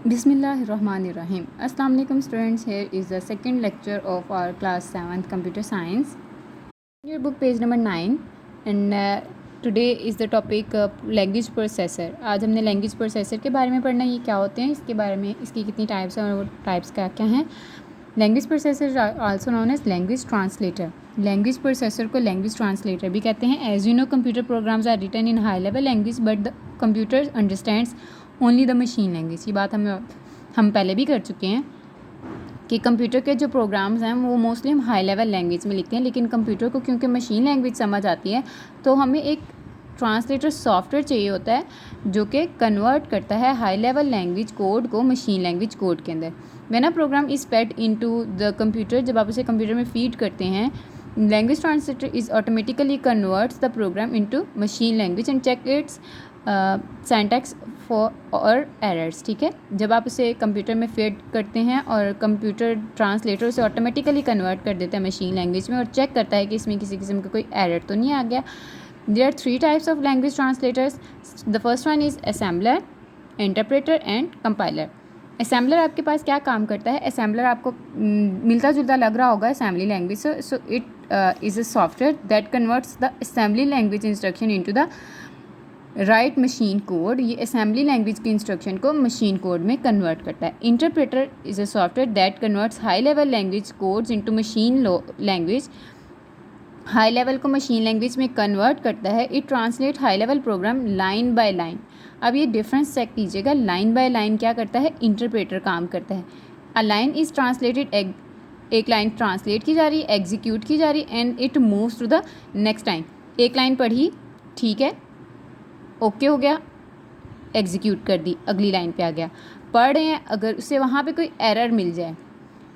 Bismillahirrahmanirrahim. Assalamu alaikum students. Here is the second lecture of our class 7th computer science. Your book page number 9 and today is the topic language processor. आज हमने language processor के बारे में पढ़ना है, ये क्या होते हैं, इसके बारे में, इसकी कितनी टाइप्स हैं और टाइप्स क्या क्या हैं. Language processor also known as language translator. Language processor को लैंग्वेज ट्रांसलेटर भी कहते हैं. As you know computer programs are written in high level language but the computer understands only the machine language. ये बात हम पहले भी कर चुके हैं कि कंप्यूटर के जो प्रोग्राम्स हैं वो मोस्टली हम हाई लेवल लैंग्वेज में लिखते हैं, लेकिन कंप्यूटर को क्योंकि मशीन लैंग्वेज समझ आती है तो हमें एक ट्रांसलेटर सॉफ्टवेयर चाहिए होता है जो कि कन्वर्ट करता है हाई लेवल लैंग्वेज कोड को मशीन लैंग्वेज कोड के अंदर. When a program is fed into the computer, जब आप उसे कंप्यूटर में फीड करते हैं, language translator is automatically converts the program into machine language and check its syntax for और एरर्स. ठीक है, जब आप उसे कंप्यूटर में फीड करते हैं और कंप्यूटर ट्रांसलेटर उसे ऑटोमेटिकली कन्वर्ट कर देता है मशीन लैंग्वेज में और चेक करता है कि इसमें किसी किस्म का कोई एरर तो नहीं आ गया. There are 3 types of language translators. The first one is assembler, interpreter and compiler. Assembler आपके पास क्या काम करता है? Assembler आपको मिलता जुलता लग रहा होगा assembly language. So it is a software that converts the assembly language instruction into the right machine code. ये assembly language की instruction को machine code में convert करता है. Interpreter is a software that converts high level language codes into machine language. High level को machine language में convert करता है. It translate high level program line by line. अब ये डिफरेंस चेक कीजिएगा, लाइन बाय लाइन क्या करता है, इंटरप्रेटर काम करता है. अ लाइन इज़ ट्रांसलेटेड, एक लाइन ट्रांसलेट की जा रही है, एग्जीक्यूट की जा रही है and it moves to the next line. एक लाइन पढ़ी, ठीक है, ओके हो गया, एग्जीक्यूट कर दी, अगली लाइन पे आ गया. पढ़ रहे हैं, अगर उससे वहाँ पे कोई एरर मिल जाए,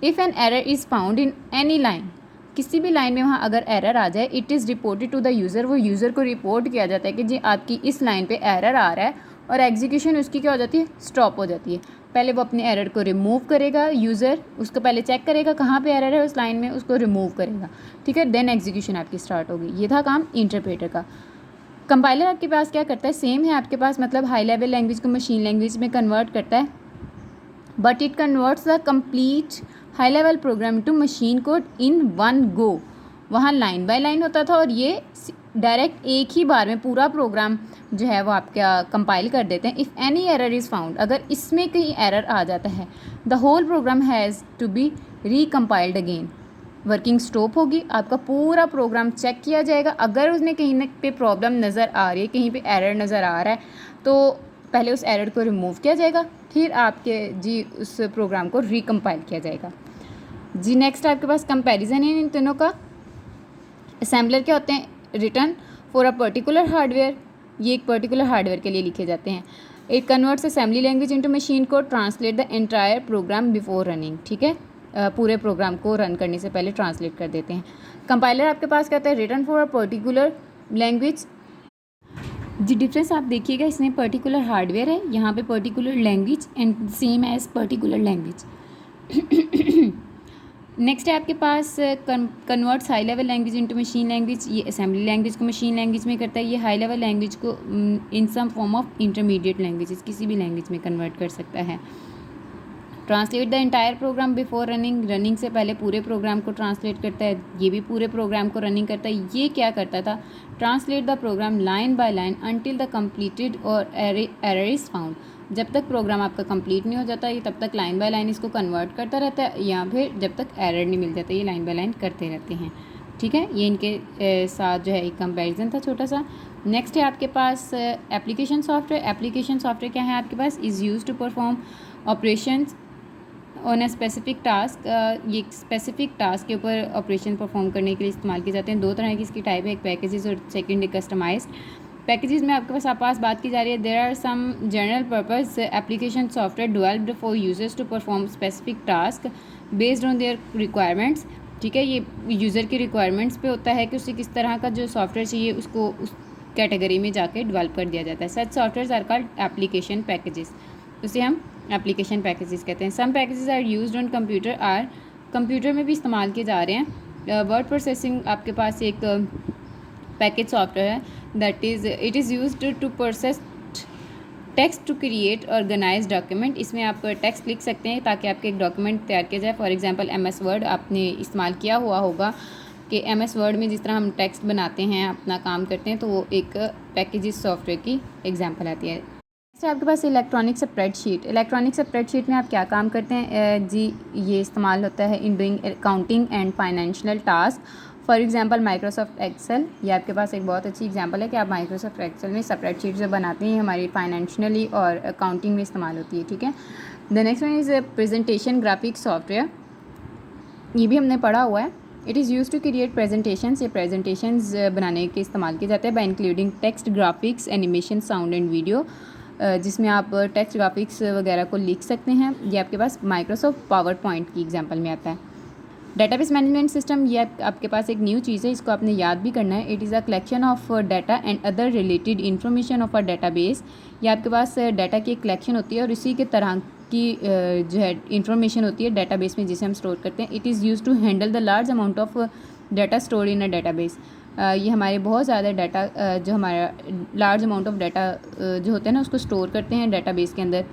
if an error is found in any line, किसी भी लाइन में वहाँ अगर एरर आ जाए, it is reported to the user, वो यूज़र को रिपोर्ट किया जाता है कि जी आपकी इस लाइन पे एरर आ रहा है, और एग्जीक्यूशन उसकी क्या हो जाती है, स्टॉप हो जाती है. पहले वो अपने एरर को रिमूव करेगा, यूज़र उसको पहले चेक करेगा कहाँ पे एरर है उस लाइन में, उसको रिमूव करेगा, ठीक है, देन एग्जीक्यूशन आपकी स्टार्ट होगी. ये था काम इंटरप्रेटर का. कंपाइलर आपके पास क्या करता है, सेम है आपके पास, मतलब हाई लेवल लैंग्वेज को मशीन लैंग्वेज में कन्वर्ट करता है, but it converts the complete high level program to machine code in one go. वहाँ लाइन बाय लाइन होता था और ये डायरेक्ट एक ही बार में पूरा प्रोग्राम जो है वो आपका कंपाइल कर देते हैं. If any error is found, अगर इसमें कहीं एरर आ जाता है, the whole program has to be recompiled again. Working stop होगी, आपका पूरा प्रोग्राम चेक किया जाएगा. अगर उसमें कहीं ना पे प्रॉब्लम नज़र आ रही है, कहीं पे एरर नज़र आ रहा है, तो पहले उस एरर को रिमूव किया जाएगा, फिर आपके जी उस प्रोग्राम को रिकम्पाइल किया जाएगा. जी नेक्स्ट आपके पास कंपैरिजन है इन तीनों का. असेंबलर क्या होते हैं, return for a particular hardware, ये एक पर्टिकुलर हार्डवेयर के लिए लिखे जाते हैं. It converts assembly language into machine code, translate the entire program before running. ठीक है, पूरे प्रोग्राम को रन करने से पहले ट्रांसलेट कर देते हैं. कंपाइलर आपके पास क्या होता है, return for a particular language. जी डिफरेंस आप देखिएगा, इसमें पर्टिकुलर हार्डवेयर है, यहाँ पे particular language and same as particular language. Next है आपके पास converts high level language into machine language. ये असेंबली लैंग्वेज को मशीन लैंग्वेज में करता है. ये हाई लेवल लैंग्वेज को in some form of intermediate languages, किसी भी लैंग्वेज में कन्वर्ट कर सकता है. Translate the entire program before running, running से पहले पूरे प्रोग्राम को ट्रांसलेट करता है. ये भी पूरे प्रोग्राम को रनिंग करता है. ये क्या करता था, translate the programme line by line until the completed और एरर इज़ फाउंड. जब तक प्रोग्राम आपका कंप्लीट नहीं हो जाता, ये तब तक लाइन बाय लाइन इसको कन्वर्ट करता रहता है, या फिर जब तक एरर नहीं मिल जाता, ये लाइन बाय लाइन करते रहते हैं. ठीक है, ये इनके साथ जो है एक कंपैरिजन था छोटा सा. नेक्स्ट है आपके पास एप्लीकेशन सॉफ्टवेयर. एप्लीकेशन सॉफ्टवेयर क्या है आपके पास, is use to perform operations on a specific task. ये स्पेसिफिक टास्क के ऊपर ऑपरेशन परफॉर्म करने के लिए इस्तेमाल किए जाते हैं. दो तरह की इसकी टाइप है, एक पैकेजेस और सेकंड एक कस्टमाइज्ड. पैकेजेस में आपके पास बात की जा रही है, there are some general purpose application software developed for users to perform specific task based on their requirements. ठीक है, ये यूज़र की रिक्वायरमेंट्स पे होता है कि उसे किस तरह का जो सॉफ्टवेयर चाहिए उसको उस कैटेगरी में जाके डेवलप कर दिया जाता है. Such software are called application packages, उसे हम एप्लीकेशन पैकेजेस कहते हैं. Some packages are used on computer में भी इस्तेमाल किए जा रहे हैं. वर्ड प्रोसेसिंग आपके पास एक पैकेज सॉफ्टवेयर है, that is it is used to process text to create organize document, इसमें आप टेक्स्ट लिख सकते हैं ताकि आपके एक डॉक्यूमेंट तैयार किया जाए। फॉर एग्जांपल MS वर्ड आपने इस्तेमाल किया हुआ होगा कि MS वर्ड में जिस तरह हम टेक्स्ट बनाते हैं, अपना काम करते हैं, तो वो एक पैकेजेस सॉफ्टवेयर की एग्जांपल आती है। नेक्स्ट आपके पास इलेक्ट्रॉनिक स्प्रेडशीट। इलेक्ट्रॉनिक स्प्रेडशीट में आप क्या काम करते हैं जी? ये इस्तेमाल होता है in doing accounting and financial task. For example Microsoft Excel, ये आपके पास एक बहुत अच्छी एग्जांपल है कि आप माइक्रोसॉफ्ट एक्सेल में स्प्रेडशीट जो बनाते हैं, हमारी फाइनेंशियली और अकाउंटिंग में इस्तेमाल होती है, ठीक है। The next one is presentation graphic software, ये भी हमने पढ़ा हुआ है। It is use to create presentations, ये प्रेजेंटेशंस बनाने के इस्तेमाल किए जाते हैं by including text, graphics, animation, sound and video, जिसमें आप टेक्स्ट, ग्राफिक्स वगैरह को लिख सकते हैं। ये आपके पास माइक्रोसॉफ्ट पावर पॉइंट की एग्जांपल में आता है। डेटाबेस मैनेजमेंट सिस्टम, ये आपके पास एक न्यू चीज़ है, इसको आपने याद भी करना है। It is a collection of data and other related information of a database, ये आपके पास डाटा की एक कलेक्शन होती है और इसी के तरह की जो है इंफॉर्मेशन होती है डेटाबेस में जिसे हम स्टोर करते हैं। It is use to handle the large amount of data store in a database, ये हमारे बहुत ज़्यादा डाटा जो हमारा लार्ज अमाउंट ऑफ डाटा जो होते हैं ना, उसको स्टोर करते हैं डेटाबेस के अंदर।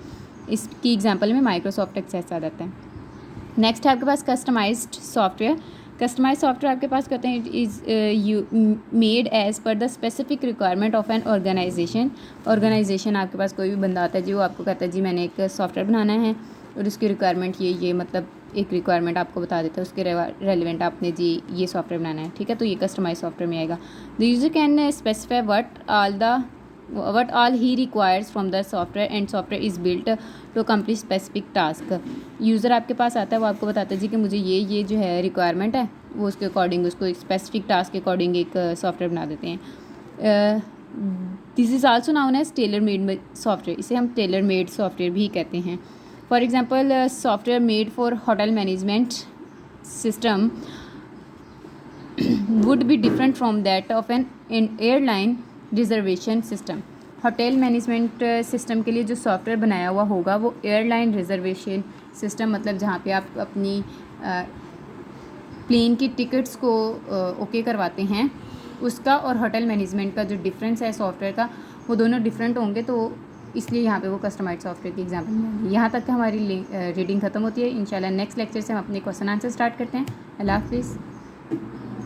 इसकी एग्जांपल में माइक्रोसॉफ्ट एक्सेस आ जाता है। नेक्स्ट है आपके पास कस्टमाइज्ड सॉफ्टवेयर। कस्टमाइज सॉफ्टवेयर आपके पास कहते हैं it is made as per the specific requirement of an organization आपके पास कोई भी बंदा आता है जी, वो आपको कहता है जी मैंने एक सॉफ्टवेयर बनाना है और उसकी रिक्वायरमेंट ये मतलब एक रिक्वायरमेंट आपको बता देता है, उसके रेलिवेंट आपने जी ये सॉफ्टवेयर बनाना है, ठीक है। तो ये कस्टमाइज सॉफ्टवेयर में आएगा। The user can specify what all he requires from the software and software is built to accomplish specific task। User आपके पास आता है, वो आपको बताता है जी कि मुझे ये जो है रिक्वायरमेंट है, वो उसके अकॉर्डिंग उसको एक स्पेसिफिक टास्क के अकॉर्डिंग एक सॉफ्टवेयर बना देते हैं। This is also known as tailor made software, इसे हम टेलर मेड सॉफ्टवेयर भी कहते हैं। For example software made for hotel management system would be different from that of an airline reservation system. Hotel management system के लिए जो software बनाया हुआ होगा वो एयरलाइन रिजर्वेशन सिस्टम, मतलब जहाँ पे आप अपनी प्लेन की टिकट्स को ओके करवाते हैं, उसका और होटल मैनेजमेंट का जो डिफरेंस है सॉफ्टवेयर का, वो दोनों डिफरेंट होंगे, तो इसलिए यहाँ पे वो कस्टमाइज्ड सॉफ्टवेयर की एग्जाम्पल में। यहाँ तक हमारी रीडिंग ख़त्म होती है। इंशाल्लाह नेक्स्ट लेक्चर से हम अपने क्वेश्चन आंसर स्टार्ट करते हैं। अल्लाह हाफिज़।